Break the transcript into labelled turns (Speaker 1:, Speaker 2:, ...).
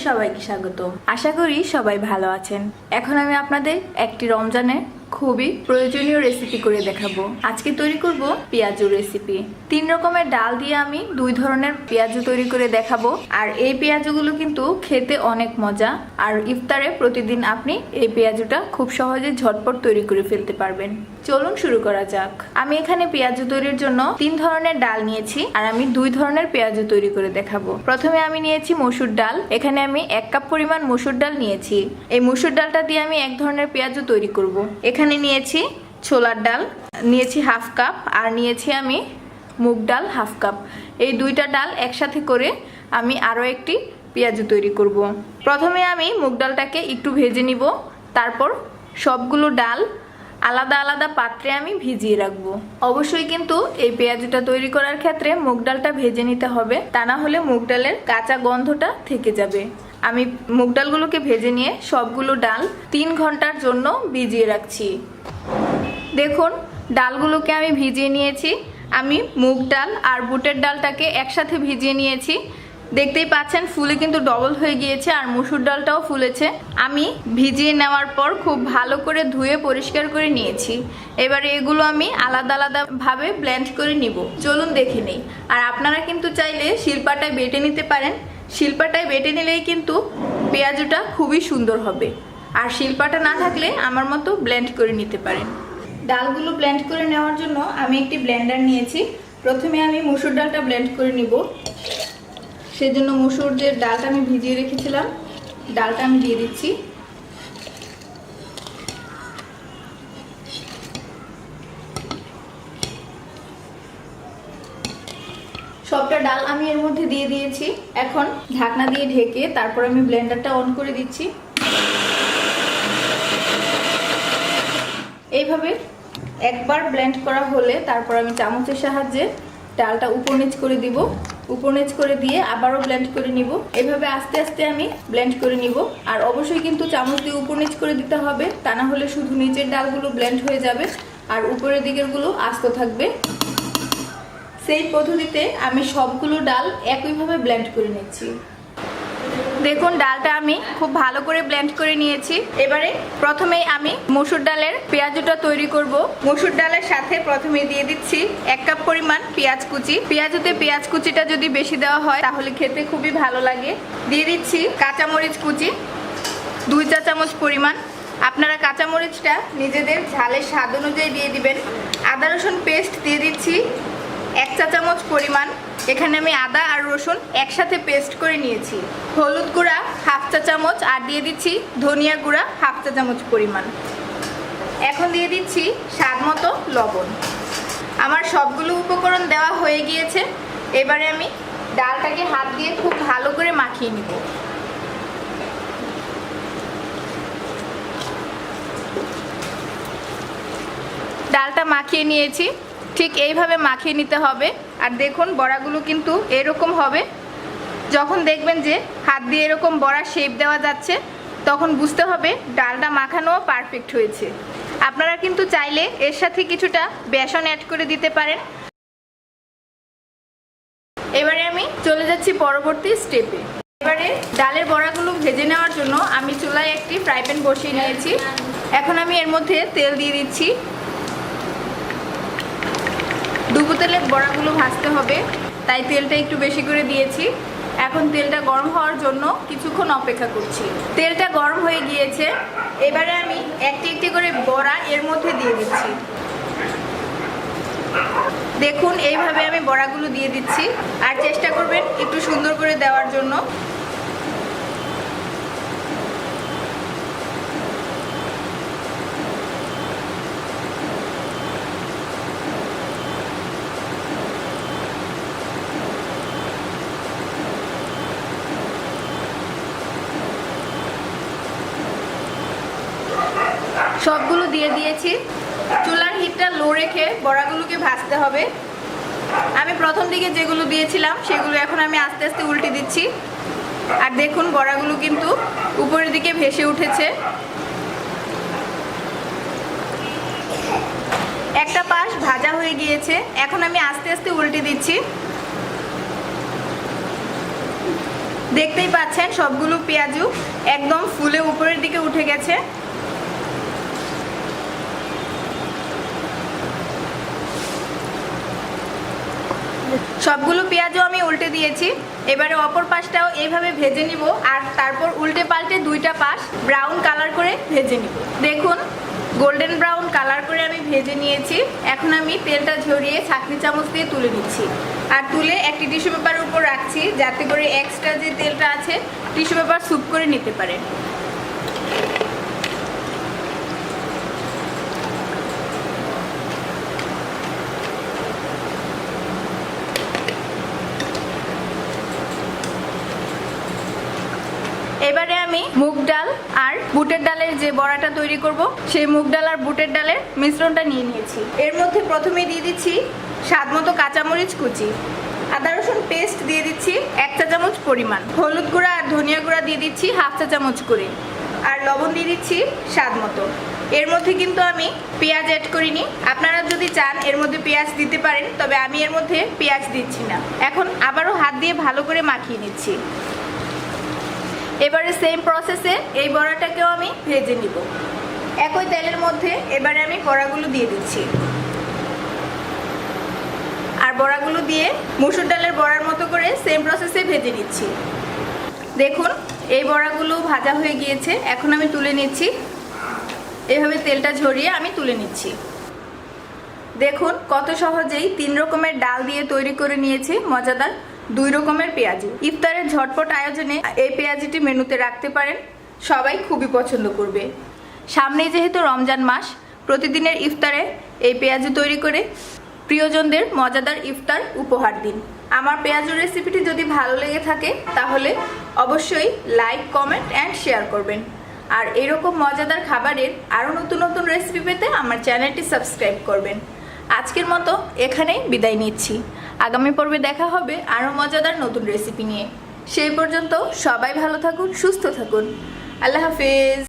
Speaker 1: সবাইকে স্বাগত। আশা করি সবাই ভালো আছেন। এখন আমি আপনাদের একটি রমজানের খুবই প্রয়োজনীয় রেসিপি করে দেখাবো। আজকে তৈরি করব পেঁয়াজু রেসিপি। 3 রকমের ডাল দিয়ে আমি 2 ধরনের পেঁয়াজু তৈরি করে দেখাবো। আর এই পেঁয়াজুগুলো কিন্তু খেতে অনেক মজা। আর ইফতারে প্রতিদিন আপনি এই পেঁয়াজুটা খুব সহজে ঝটপট তৈরি করে ফেলতে পারবেন। চলুন শুরু করা যাক। আমি এখানে পেঁয়াজু তৈরির জন্য 3 ধরনের ডাল নিয়েছি আর আমি 2 ধরনের পেঁয়াজু তৈরি করে দেখাবো। প্রথমে আমি নিয়েছি মসুর ডাল। এখানে আমি 1 কাপ পরিমাণ মসুর ডাল নিয়েছি। এই মসুর ডালটা দিয়ে আমি 1 ধরনের পেঁয়াজু তৈরি করব। এখানে নিয়েছি ছোলার ডাল, নিয়েছি হাফ কাপ, আর নিয়েছি আমি মুগ ডাল হাফ কাপ। এই 2টা ডাল একসাথে করে আমি আরও একটি পেঁয়াজু তৈরি করব। প্রথমে আমি মুগ ডালটাকে একটু ভেজে নিব, তারপর সবগুলো ডাল আলাদা আলাদা পাত্রে আমি ভিজিয়ে রাখবো। অবশ্যই কিন্তু এই পেঁয়াজুটা তৈরি করার ক্ষেত্রে মুগ ডালটা ভেজে নিতে হবে, তা না হলে মুগ ডালের কাঁচা গন্ধটা থেকে যাবে। আমি মুগ ডালগুলোকে ভেজে নিয়ে সবগুলো ডাল 3 ঘন্টার জন্য ভিজিয়ে রাখছি। দেখুন ডালগুলোকে আমি ভিজিয়ে নিয়েছি। আমি মুগ ডাল আর বুটের ডালটাকে একসাথে ভিজিয়ে নিয়েছি। দেখতেই পাচ্ছেন ফুলে কিন্তু ডবল হয়ে গিয়েছে আর মসুর ডালটাও ফুলেছে। আমি ভিজিয়ে নেওয়ার পর খুব ভালো করে ধুয়ে পরিষ্কার করে নিয়েছি। এবারে এগুলো আমি আলাদা আলাদা ভাবে ব্লেন্ড করে নিব। চলুন দেখে নেই। আর আপনারা কিন্তু চাইলে শিলপাটায় বেটে নিতে পারেন। শিলপাটায় বেটে নিলেই কিন্তু পেঁয়াজুটা খুবই সুন্দর হবে। আর শিলপাটা না থাকলে আমার মতো ব্লেন্ড করে নিতে পারেন। ডালগুলো ব্লেন্ড করে নেওয়ার জন্য আমি একটি ব্লেন্ডার নিয়েছি। প্রথমে আমি মসুর ডালটা ব্লেন্ড করে নিব। সেজন্য মসুর যে ডালটা আমি ভিজিয়ে রেখেছিলাম, ডালটা আমি দিয়ে দিচ্ছি। সবটা ডাল আমি এর মধ্যে দিয়ে দিয়েছি। এখন ঢাকনা দিয়ে ঢেকে তারপর আমি ব্লেন্ডারটা অন করে দিচ্ছি। এইভাবে একবার ব্লেন্ড করা হলে তারপর আমি চামচের সাহায্যে ডালটা উপর নিচ করে দিব। উপর নিচ করে দিয়ে আবারও ব্লেন্ড করে নিব। এভাবে আস্তে আস্তে আমি ব্লেন্ড করে নিব। আর অবশ্যই কিন্তু চামচ দিয়ে উপর নিচ করে দিতে হবে, তা না হলে শুধু নিচের ডালগুলো ব্লেন্ড হয়ে যাবে আর উপরের দিকেরগুলো আস্ত থাকবে। সেই পদ্ধতিতে আমি সবগুলো ডাল একইভাবে ব্লেন্ড করে নিচ্ছি। দেখুন ডালটা আমি খুব ভালো করে ব্লেন্ড করে নিয়েছি। এবারে প্রথমেই আমি মসুর ডালের পেঁয়াজুটা তৈরি করব। মসুর ডালের সাথে প্রথমে দিয়ে দিচ্ছি 1 কাপ পরিমাণ পেঁয়াজ কুচি। পেঁয়াজুতে পেঁয়াজ কুচিটা যদি বেশি দেওয়া হয় তাহলে খেতে খুবই ভালো লাগে। দিয়ে দিচ্ছি কাঁচামরিচ কুচি 2 চা চামচ পরিমাণ। আপনারা কাঁচামরিচটা নিজেদের ঝালের স্বাদ অনুযায়ী দিয়ে দিবেন। আদা রসুন পেস্ট দিয়ে দিচ্ছি 1 চা চামচ পরিমাণ। এখানে আমি আদা আর রসুন একসাথে পেস্ট করে নিয়েছি। হলুদ গুঁড়া হাফ চা চামচ আর দিয়ে দিচ্ছি ধনিয়া গুঁড়া হাফ চা চামচ পরিমাণ। এখন দিয়ে দিচ্ছি স্বাদ মতো লবণ। আমার সবগুলো উপকরণ দেওয়া হয়ে গিয়েছে। এবারে আমি ডালটাকে হাত দিয়ে খুব ভালো করে মাখিয়ে নিব। ডালটা মাখিয়ে নিয়েছি। ঠিক এইভাবে মাখিয়ে নিতে হবে। আর দেখুন বড়াগুলো কিন্তু এরকম হবে। যখন দেখবেন যে হাত দিয়ে এরকম বড়া শেপ দেওয়া যাচ্ছে তখন বুঝতে হবে ডালটা মাখানো পারফেক্ট হয়েছে। আপনারা কিন্তু চাইলে এর সাথে কিছুটা বেসন অ্যাড করে দিতে পারেন। এবারে আমি চলে যাচ্ছি পরবর্তী স্টেপে। এবারে ডালের বড়াগুলো ভেজে নেওয়ার জন্য আমি চুলায় একটি ফ্রাই প্যান বসিয়ে নিয়েছি। এখন আমি এর মধ্যে তেল দিয়ে দিচ্ছি। ডুবো তেলে বড়াগুলো ভাজতে হবে, তাই তেলটা একটু বেশি করে দিয়েছি। এখন তেলটা গরম হওয়ার জন্য কিছুক্ষণ অপেক্ষা করছি। তেলটা গরম হয়ে গিয়েছে। এবারে আমি একটি একটি করে বড়া এর মধ্যে দিয়ে দিচ্ছি। দেখুন এইভাবে আমি বড়াগুলো দিয়ে দিচ্ছি। আর চেষ্টা করবেন একটু সুন্দর করে দেওয়ার জন্য। সবগুলো দিয়ে দিয়েছি। চুলার হিটটা লো রেখে বড়াগুলোকে ভাজতে হবে। আমি প্রথম দিকে যেগুলো দিয়েছিলাম সেগুলো এখন আমি আস্তে আস্তে উল্টে দিচ্ছি। আর দেখুন বড়াগুলো কিন্তু উপরের দিকে ভেসে উঠেছে। একটা পাশ ভাজা হয়ে গিয়েছে। এখন আমি আস্তে আস্তে উল্টে দিচ্ছি। দেখতেই পাচ্ছেন সবগুলো পেঁয়াজু একদম ফুলে উপরের দিকে উঠে গেছে। সবগুলো পেঁয়াজও আমি উল্টে দিয়েছি। এবারে অপর পাশটাও এইভাবে ভেজে নিব আর তারপর উল্টে পাল্টে দুইটা পাশ ব্রাউন কালার করে ভেজে নিব। দেখুন গোল্ডেন ব্রাউন কালার করে আমি ভেজে নিয়েছি। এখন আমি তেলটা ঝরিয়ে ছাঁকনি চামচ দিয়ে তুলে নিচ্ছি আর তুলে একটি টিস্যু পেপারের উপর রাখছি যাতে করে এক্সট্রা যে তেলটা আছে টিস্যু পেপার স্যুপ করে নিতে পারে। এবারে আমি মুগ ডাল আর বুটের ডালের যে বড়াটা তৈরি করব সেই মুগ ডাল আর বুটের ডালের মিশ্রণটা নিয়ে নিয়েছি। এর মধ্যে প্রথমে দিয়ে দিচ্ছি স্বাদমতো কাঁচামরিচ কুচি, আদা রসুন পেস্ট দিয়ে দিচ্ছি 1 চা চামচ পরিমাণ, হলুদ গুঁড়া আর ধনিয়া গুঁড়া দিয়ে দিচ্ছি 1/2 চা চামচ করে, আর লবণ দিয়ে দিচ্ছি স্বাদ মতো। এর মধ্যে কিন্তু আমি পেঁয়াজ অ্যাড করিনি, আপনারা যদি চান এর মধ্যে পেঁয়াজ দিতে পারেন, তবে আমি এর মধ্যে পেঁয়াজ দিচ্ছি না। এখন আবারও হাত দিয়ে ভালো করে মাখিয়ে নিচ্ছি। এবারে সেম প্রসেসে এই বড়াটাকেও আমি ভেজে নিব। একই তেলের মধ্যে এবারে আমি বড়াগুলো দিয়ে দিচ্ছি আর বড়াগুলো দিয়ে মসুর ডালের বড়ার মতো করে সেম প্রসেসে ভেজে নিচ্ছি। দেখুন এই বড়াগুলো ভাজা হয়ে গিয়েছে, এখন আমি তুলে নিচ্ছি। এভাবে তেলটা ঝরিয়ে আমি তুলে নিচ্ছি। দেখুন কত সহজেই 3 রকমের ডাল দিয়ে তৈরি করে নিয়েছি মজাদার 2 রকমের পেঁয়াজু। ইফতারের ঝটপট আয়োজনে এই পেঁয়াজুটি মেনুতে রাখতে পারেন, সবাই খুবই পছন্দ করবে। সামনে যেহেতু রমজান মাস, প্রতিদিনের ইফতারে এই পেঁয়াজু তৈরি করে প্রিয়জনদের মজাদার ইফতার উপহার দিন। আমার পেঁয়াজুর রেসিপিটি যদি ভালো লেগে থাকে তাহলে অবশ্যই লাইক, কমেন্ট অ্যান্ড শেয়ার করবেন। আর এরকম মজাদার খাবারের আরও নতুন নতুন রেসিপি পেতে আমার চ্যানেলটি সাবস্ক্রাইব করবেন। আজকের মতো এখানেই বিদায় নিচ্ছি। আগামী পর্বে দেখা হবে আরও মজাদার নতুন রেসিপি নিয়ে। সেই পর্যন্ত সবাই ভালো থাকুন, সুস্থ থাকুন। আল্লাহ হাফেজ।